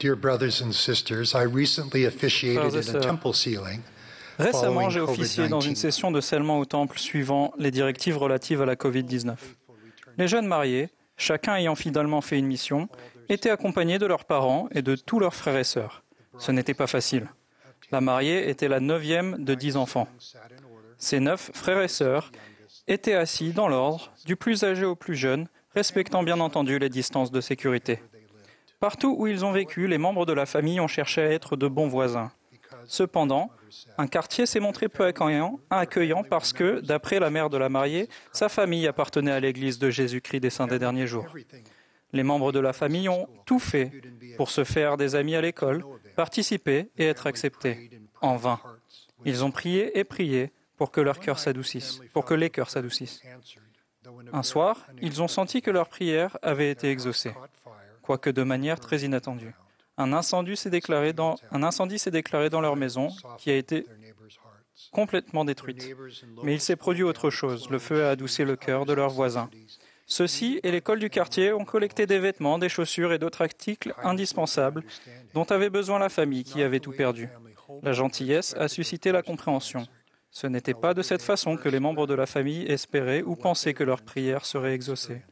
Dear brothers and sisters, I recently officiated Frères et in a sœurs, temple sealing récemment, following j'ai officié dans une COVID-19. session de scellement au temple suivant les directives relatives à la COVID-19. Les jeunes mariés, chacun ayant fidèlement fait une mission, étaient accompagnés de leurs parents et de tous leurs frères et sœurs. Ce n'était pas facile. La mariée était la 9e de 10 enfants. Ces 9 frères et sœurs étaient assis dans l'ordre, du plus âgé au plus jeune, respectant bien entendu les distances de sécurité. Partout où ils ont vécu, les membres de la famille ont cherché à être de bons voisins. Cependant, un quartier s'est montré peu accueillant parce que, d'après la mère de la mariée, sa famille appartenait à l'Église de Jésus-Christ des Saints des Derniers Jours. Les membres de la famille ont tout fait pour se faire des amis à l'école, participer et être acceptés. En vain. Ils ont prié et prié pour que leurs cœurs s'adoucissent, pour que les cœurs s'adoucissent. Un soir, ils ont senti que leur prière avait été exaucée, quoique de manière très inattendue. Un incendie s'est déclaré dans leur maison qui a été complètement détruite. Mais il s'est produit autre chose. Le feu a adouci le cœur de leurs voisins. Ceux-ci et l'école du quartier ont collecté des vêtements, des chaussures et d'autres articles indispensables dont avait besoin la famille qui avait tout perdu. La gentillesse a suscité la compréhension. Ce n'était pas de cette façon que les membres de la famille espéraient ou pensaient que leur prière serait exaucée.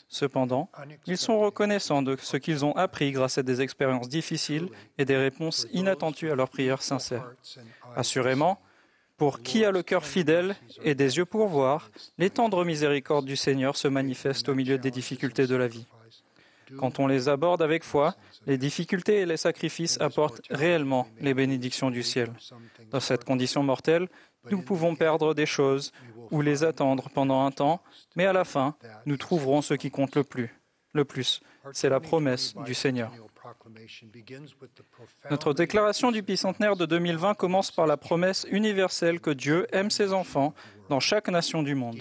Cependant, ils sont reconnaissants de ce qu'ils ont appris grâce à des expériences difficiles et des réponses inattendues à leurs prières sincères. Assurément, pour qui a le cœur fidèle et des yeux pour voir, les tendres miséricordes du Seigneur se manifestent au milieu des difficultés de la vie. Quand on les aborde avec foi, les difficultés et les sacrifices apportent réellement les bénédictions du ciel. Dans cette condition mortelle, nous pouvons perdre des choses ou les attendre pendant un temps, mais à la fin, nous trouverons ce qui compte le plus. C'est la promesse du Seigneur. Notre déclaration du bicentenaire de 2020 commence par la promesse universelle que Dieu aime ses enfants dans chaque nation du monde.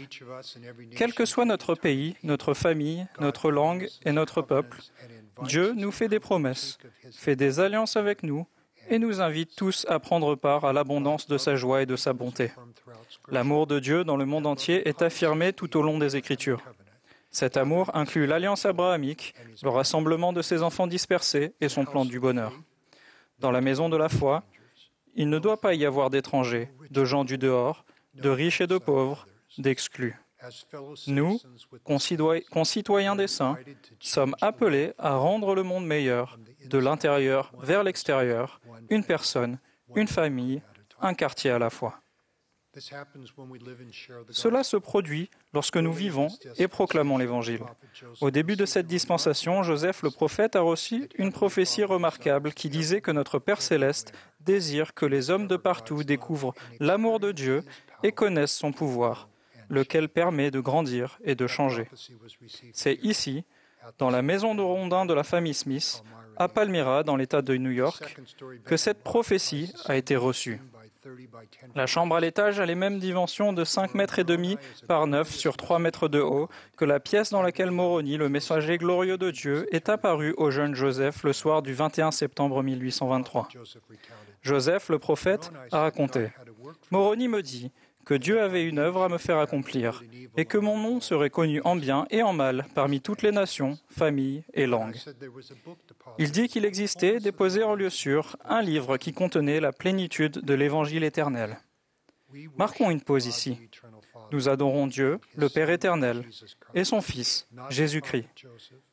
Quel que soit notre pays, notre famille, notre langue et notre peuple, Dieu nous fait des promesses, fait des alliances avec nous et nous invite tous à prendre part à l'abondance de sa joie et de sa bonté. L'amour de Dieu dans le monde entier est affirmé tout au long des Écritures. Cet amour inclut l'alliance abrahamique, le rassemblement de ses enfants dispersés et son plan du bonheur. Dans la maison de la foi, il ne doit pas y avoir d'étrangers, de gens du dehors, de riches et de pauvres, d'exclus. Nous, concitoyens des saints, sommes appelés à rendre le monde meilleur, de l'intérieur vers l'extérieur, une personne, une famille, un quartier à la fois. Cela se produit lorsque nous vivons et proclamons l'Évangile. Au début de cette dispensation, Joseph le prophète a reçu une prophétie remarquable qui disait que notre Père céleste désire que les hommes de partout découvrent l'amour de Dieu et connaissent son pouvoir, lequel permet de grandir et de changer. C'est ici, dans la maison de rondins de la famille Smith, à Palmyra, dans l'État de New York, que cette prophétie a été reçue. La chambre à l'étage a les mêmes dimensions de 5,5 mètres par 9 sur 3 mètres de haut que la pièce dans laquelle Moroni, le messager glorieux de Dieu, est apparu au jeune Joseph le soir du 21 septembre 1823. Joseph, le prophète, a raconté « Moroni me dit que Dieu avait une œuvre à me faire accomplir et que mon nom serait connu en bien et en mal parmi toutes les nations, familles et langues. Il dit qu'il existait, déposé en lieu sûr, un livre qui contenait la plénitude de l'Évangile éternel. Marquons une pause ici. Nous adorons Dieu, le Père éternel, et son Fils, Jésus-Christ.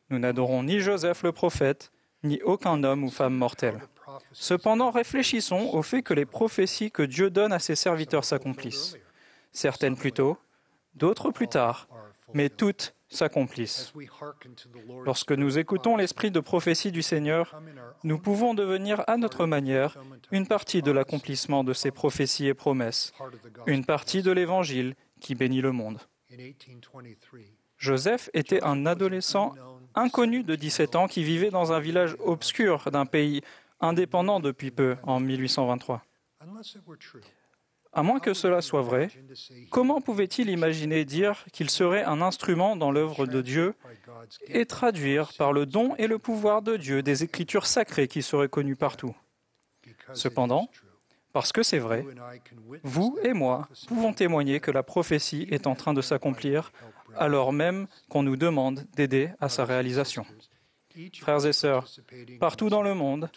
Nous n'adorons ni Joseph le prophète, ni aucun homme ou femme mortel. Cependant, réfléchissons au fait que les prophéties que Dieu donne à ses serviteurs s'accomplissent. Certaines plus tôt, d'autres plus tard, mais toutes s'accomplissent. Lorsque nous écoutons l'esprit de prophétie du Seigneur, nous pouvons devenir à notre manière une partie de l'accomplissement de ces prophéties et promesses, une partie de l'Évangile qui bénit le monde. Joseph était un adolescent inconnu de 17 ans qui vivait dans un village obscur d'un pays indépendant depuis peu, en 1823. À moins que cela soit vrai, comment pouvait-il imaginer dire qu'il serait un instrument dans l'œuvre de Dieu et traduire par le don et le pouvoir de Dieu des écritures sacrées qui seraient connues partout? Cependant, parce que c'est vrai, vous et moi pouvons témoigner que la prophétie est en train de s'accomplir alors même qu'on nous demande d'aider à sa réalisation. Frères et sœurs, partout dans le monde,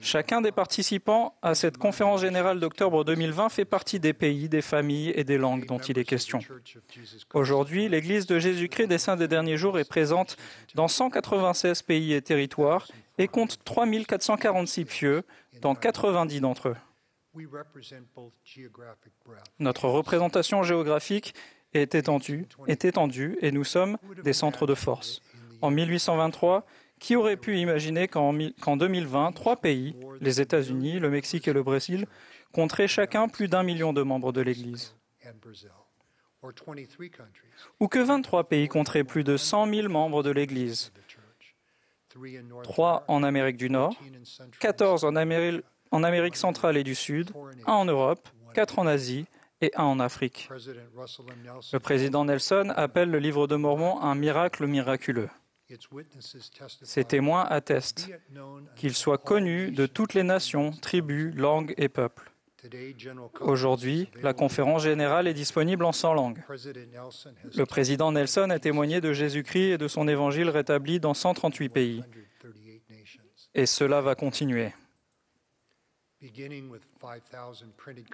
chacun des participants à cette conférence générale d'octobre 2020 fait partie des pays, des familles et des langues dont il est question. Aujourd'hui, l'Église de Jésus-Christ des Saints des Derniers Jours est présente dans 196 pays et territoires et compte 3446 pieux dans 90 d'entre eux. Notre représentation géographique est étendue et nous sommes des centres de force. En 1823, qui aurait pu imaginer qu'en 2020, 3 pays, les États-Unis, le Mexique et le Brésil, compteraient chacun plus d'1 million de membres de l'Église? Ou que 23 pays compteraient plus de 100 000 membres de l'Église? 3 en Amérique du Nord, 14 en Amérique centrale et du Sud, 1 en Europe, 4 en Asie et 1 en Afrique. Le président Nelson appelle le livre de Mormon un miracle miraculeux. Ces témoins attestent qu'il soit connu de toutes les nations, tribus, langues et peuples. Aujourd'hui, la conférence générale est disponible en 100 langues. Le président Nelson a témoigné de Jésus-Christ et de son évangile rétabli dans 138 pays. Et cela va continuer.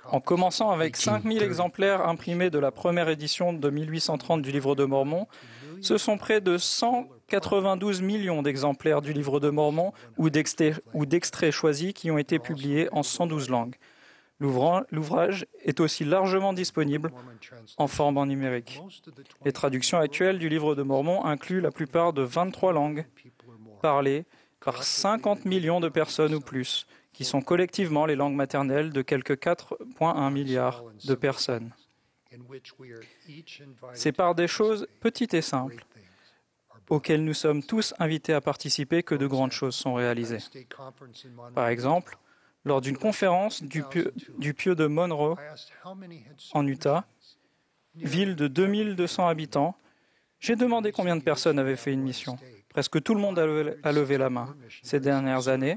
En commençant avec 5000 exemplaires imprimés de la première édition de 1830 du Livre de Mormon, ce sont près de 192 millions d'exemplaires du Livre de Mormon ou d'extraits choisis qui ont été publiés en 112 langues. L'ouvrage est aussi largement disponible en format numérique. Les traductions actuelles du Livre de Mormon incluent la plupart de 23 langues parlées par 50 millions de personnes ou plus, qui sont collectivement les langues maternelles de quelques 4,1 milliards de personnes. C'est par des choses petites et simples, auxquelles nous sommes tous invités à participer, que de grandes choses sont réalisées. Par exemple, lors d'une conférence du pieu de Monroe, en Utah, ville de 2200 habitants, j'ai demandé combien de personnes avaient fait une mission. Presque tout le monde a levé la main. Ces dernières années,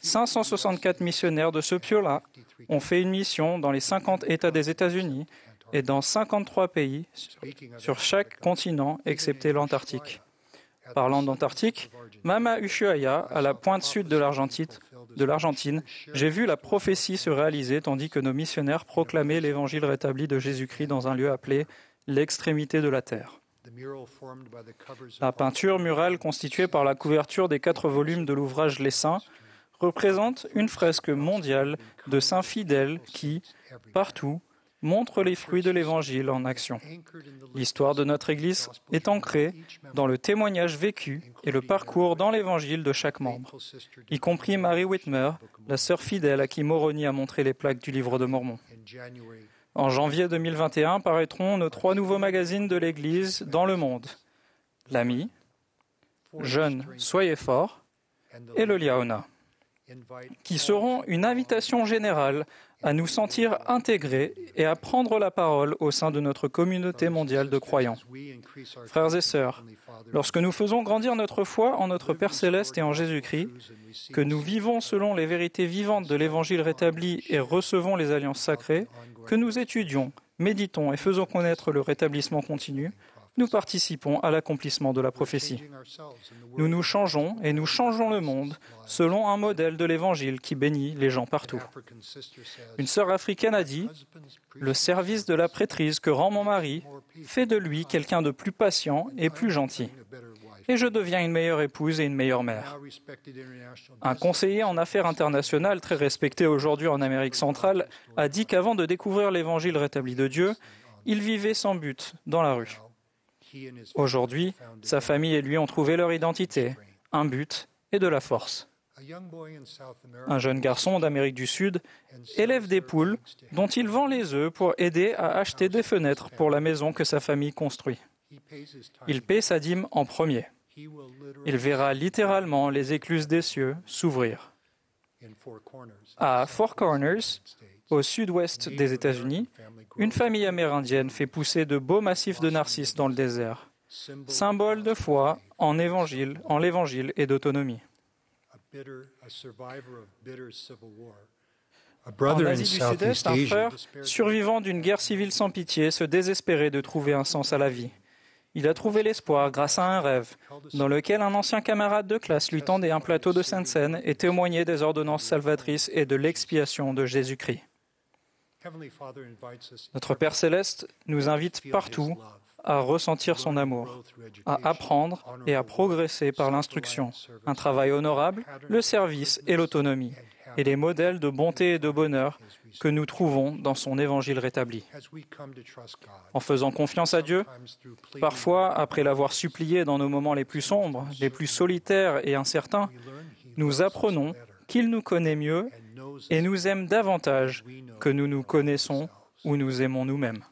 564 missionnaires de ce pieu-là ont fait une mission dans les 50 États des États-Unis et dans 53 pays sur chaque continent, excepté l'Antarctique. Parlant d'Antarctique, Mama Ushuaïa, à la pointe sud de l'Argentine, j'ai vu la prophétie se réaliser tandis que nos missionnaires proclamaient l'évangile rétabli de Jésus-Christ dans un lieu appelé l'extrémité de la terre. La peinture murale constituée par la couverture des 4 volumes de l'ouvrage Les Saints représente une fresque mondiale de saints fidèles qui, partout, montrent les fruits de l'Évangile en action. L'histoire de notre Église est ancrée dans le témoignage vécu et le parcours dans l'Évangile de chaque membre, y compris Mary Whitmer, la sœur fidèle à qui Moroni a montré les plaques du Livre de Mormon. En janvier 2021 paraîtront nos 3 nouveaux magazines de l'Église dans le monde, l'Ami, Jeunes, soyez forts, et le Liaona, qui seront une invitation générale à nous sentir intégrés et à prendre la parole au sein de notre communauté mondiale de croyants. Frères et sœurs, lorsque nous faisons grandir notre foi en notre Père Céleste et en Jésus-Christ, que nous vivons selon les vérités vivantes de l'Évangile rétabli et recevons les alliances sacrées, que nous étudions, méditons et faisons connaître le rétablissement continu, nous participons à l'accomplissement de la prophétie. Nous nous changeons et nous changeons le monde selon un modèle de l'Évangile qui bénit les gens partout. Une sœur africaine a dit « Le service de la prêtrise que rend mon mari fait de lui quelqu'un de plus patient et plus gentil. Et je deviens une meilleure épouse et une meilleure mère. » Un conseiller en affaires internationales très respecté aujourd'hui en Amérique centrale a dit qu'avant de découvrir l'Évangile rétabli de Dieu, il vivait sans but dans la rue. Aujourd'hui, sa famille et lui ont trouvé leur identité, un but et de la force. Un jeune garçon d'Amérique du Sud élève des poules dont il vend les œufs pour aider à acheter des fenêtres pour la maison que sa famille construit. Il paie sa dîme en premier. Il verra littéralement les écluses des cieux s'ouvrir. À Four Corners, au sud-ouest des États-Unis, une famille amérindienne fait pousser de beaux massifs de narcisses dans le désert, symbole de foi en l'Évangile et d'autonomie. En Asie du Sud-Est, un frère, survivant d'une guerre civile sans pitié, se désespérait de trouver un sens à la vie. Il a trouvé l'espoir grâce à un rêve, dans lequel un ancien camarade de classe lui tendait un plateau de Sainte Seine et témoignait des ordonnances salvatrices et de l'expiation de Jésus-Christ. Notre Père céleste nous invite partout à ressentir son amour, à apprendre et à progresser par l'instruction, un travail honorable, le service et l'autonomie, et les modèles de bonté et de bonheur que nous trouvons dans son évangile rétabli. En faisant confiance à Dieu, parfois, après l'avoir supplié dans nos moments les plus sombres, les plus solitaires et incertains, nous apprenons qu'il nous connaît mieux et nous aime davantage que nous nous connaissons ou nous aimons nous-mêmes.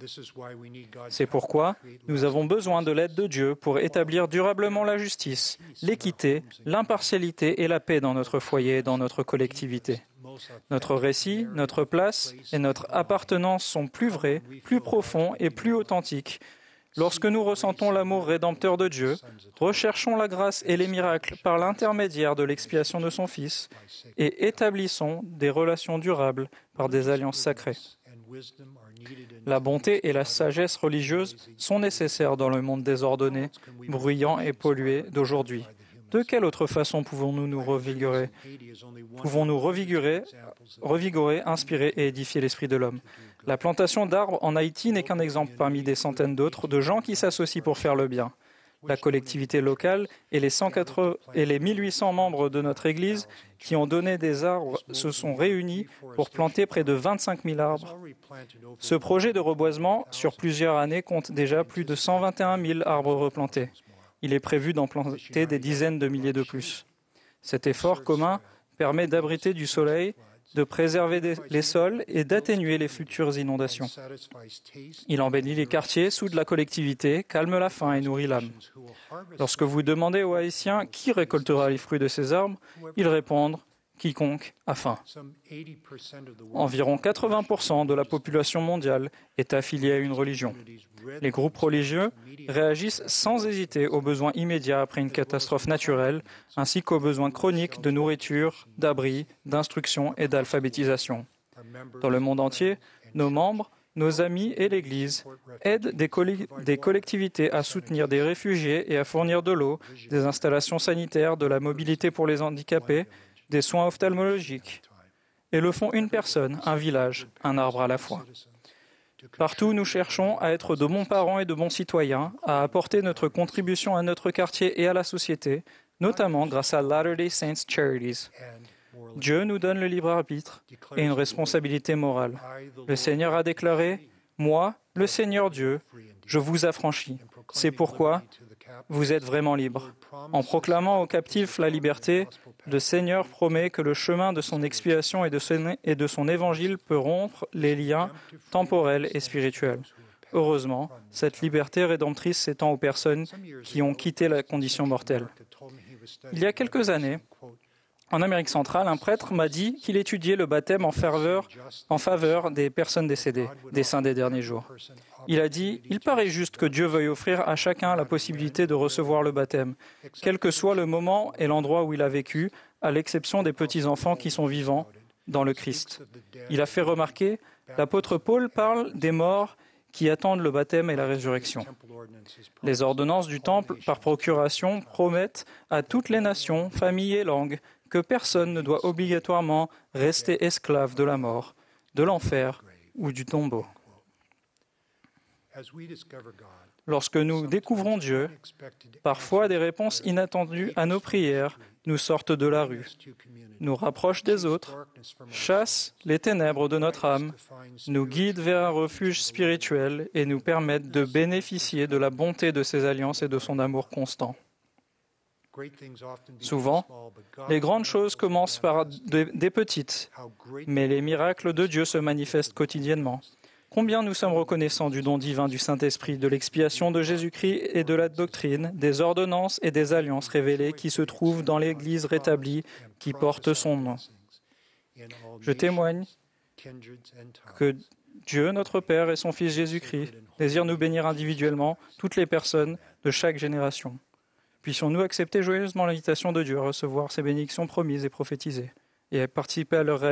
C'est pourquoi nous avons besoin de l'aide de Dieu pour établir durablement la justice, l'équité, l'impartialité et la paix dans notre foyer et dans notre collectivité. Notre récit, notre place et notre appartenance sont plus vrais, plus profonds et plus authentiques lorsque nous ressentons l'amour rédempteur de Dieu, recherchons la grâce et les miracles par l'intermédiaire de l'expiation de son Fils et établissons des relations durables par des alliances sacrées. La bonté et la sagesse religieuse sont nécessaires dans le monde désordonné, bruyant et pollué d'aujourd'hui. De quelle autre façon pouvons-nous nous revigorer? Pouvons-nous revigorer, inspirer et édifier l'esprit de l'homme? La plantation d'arbres en Haïti n'est qu'un exemple parmi des centaines d'autres de gens qui s'associent pour faire le bien. La collectivité locale et les 1800 membres de notre Église qui ont donné des arbres se sont réunis pour planter près de 25 000 arbres. Ce projet de reboisement, sur plusieurs années, compte déjà plus de 121 000 arbres replantés. Il est prévu d'en planter des dizaines de milliers de plus. Cet effort commun permet d'abriter du soleil, de préserver les sols et d'atténuer les futures inondations. Il embellit les quartiers, soude la collectivité, calme la faim et nourrit l'âme. Lorsque vous demandez aux Haïtiens qui récoltera les fruits de ces arbres, ils répondent « quiconque a faim ». Environ 80% de la population mondiale est affiliée à une religion. Les groupes religieux réagissent sans hésiter aux besoins immédiats après une catastrophe naturelle, ainsi qu'aux besoins chroniques de nourriture, d'abri, d'instruction et d'alphabétisation. Dans le monde entier, nos membres, nos amis et l'Église aident des collectivités à soutenir des réfugiés et à fournir de l'eau, des installations sanitaires, de la mobilité pour les handicapés, des soins ophtalmologiques, et le font une personne, un village, un arbre à la fois. Partout, nous cherchons à être de bons parents et de bons citoyens, à apporter notre contribution à notre quartier et à la société, notamment grâce à Latter-day Saints Charities. Dieu nous donne le libre arbitre et une responsabilité morale. Le Seigneur a déclaré « Moi, le Seigneur Dieu, je vous affranchis. C'est pourquoi vous êtes vraiment libres. » En proclamant aux captifs la liberté, le Seigneur promet que le chemin de son expiation et de son évangile peut rompre les liens temporels et spirituels. Heureusement, cette liberté rédemptrice s'étend aux personnes qui ont quitté la condition mortelle. Il y a quelques années, en Amérique centrale, un prêtre m'a dit qu'il étudiait le baptême en faveur des personnes décédées, des saints des derniers jours. Il a dit « Il paraît juste que Dieu veuille offrir à chacun la possibilité de recevoir le baptême, quel que soit le moment et l'endroit où il a vécu, à l'exception des petits-enfants qui sont vivants dans le Christ. » Il a fait remarquer « L'apôtre Paul parle des morts qui attendent le baptême et la résurrection. » Les ordonnances du Temple, par procuration, promettent à toutes les nations, familles et langues que personne ne doit obligatoirement rester esclave de la mort, de l'enfer ou du tombeau. Lorsque nous découvrons Dieu, parfois des réponses inattendues à nos prières nous sortent de la rue, nous rapprochent des autres, chassent les ténèbres de notre âme, nous guident vers un refuge spirituel et nous permettent de bénéficier de la bonté de ses alliances et de son amour constant. Souvent, les grandes choses commencent par des petites, mais les miracles de Dieu se manifestent quotidiennement. Combien nous sommes reconnaissants du don divin du Saint-Esprit, de l'expiation de Jésus-Christ et de la doctrine, des ordonnances et des alliances révélées qui se trouvent dans l'Église rétablie qui porte son nom. Je témoigne que Dieu, notre Père, et son Fils Jésus-Christ désirent nous bénir individuellement, toutes les personnes de chaque génération. Puissions-nous accepter joyeusement l'invitation de Dieu à recevoir ces bénédictions promises et prophétisées et à participer à leur réalisation.